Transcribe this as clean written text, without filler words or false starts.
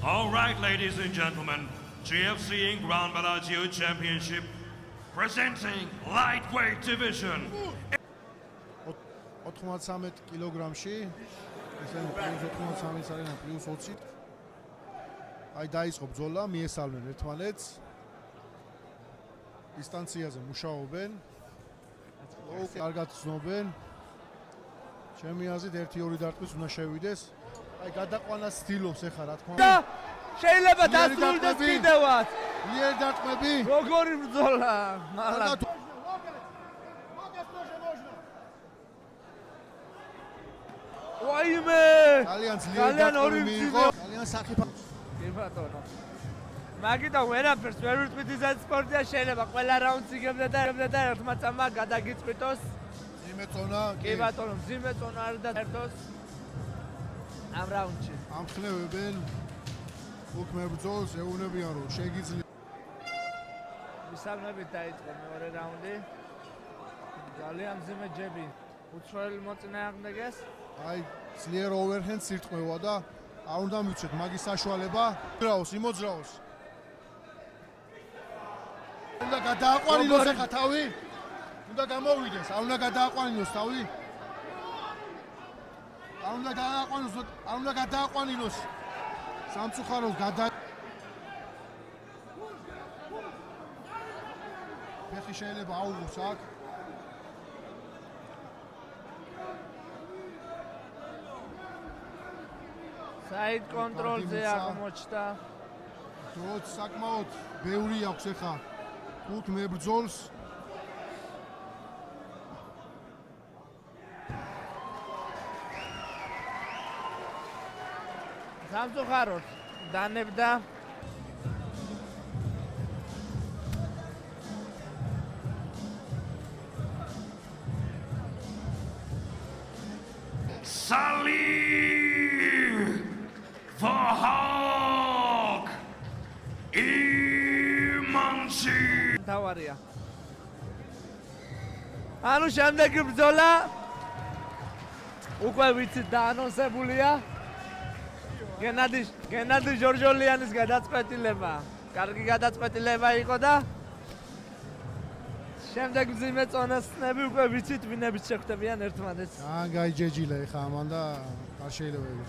All right, ladies and gentlemen, GFC Grand Bellagio Championship presenting lightweight division. 93 კილოგრამში, ესე პლუს 93 არიან პლუს 20. აი დაიწყო ბრძოლა, მიესალმენ ერთმანეთს. დისტანციაზე მუშაობენ. კარგად ცნობენ. ჩემი აზრით 1-2 დარტყმის უნდა შევიდეს. აი გადაყვანა სტილობს ეხლა რა თქმა უნდა. შეიძლება დასრულდეს კიდევაც. მიერ დარტყმები. როგორი ბრძოლა, მაგრამ ვაიმე! ძალიან ძლიერი დარტყმები მიიღო. ძალიან საფრთხე. კი ბატონო. მაგიტომ ვერაფერს ვერ ვიტყვით ისეთ სპორტია შეიძლება ყველა რაუნდს იგებდა და ერთმა წამმა გადაგიწყვიტოს. მძიმე წონა. კი ბატონო, მძიმე წონა არ დაერთოს ამ რაუნდში. ამხნევებენ უკ მებრძოლს ეუბნებიან რომ შეგიძლია. მისამნებით დაიწყო მეორე რაუნდი. ძალიან მძიმე ჯები. უცხოელი მოწინააღმდეგეს. აი ძლიერ ოვერჰენდ სირტყმევა და არ უნდა მივცეთ მაგის საშუალება. მოძრაოს, იმოძრაოს. უნდა გადააყვანინოს ახლა თავი. უნდა გამოვიდეს, არ უნდა გადააყვანინოს თავი. არ უნდა გადააყვანინოს. სამწუხაროდ ფეხი შეიძლება აუღოს აქ. საიდ კონტროლზე აღმოჩნდა. დროც საკმაოდ ბევრი აქვს ახლა უკ მებრძოლს. სამწუხაროდ დანებდა. Salih Fahak Imanchi. თავარია. ანუ შემდეგი ბრძოლა უკვე ვიცით დაანონსებულია. გენადი ჟორჟოლიანის გადაწყვეტილება. კარგი გადაწყვეტილება იყო და შემდეგ მძიმე წონასწნები უკვე ვიცით ვინების შეხვდებიან ერთმანეთს. გაიჯეჯილა ეხა ამან და არ შეიძლება.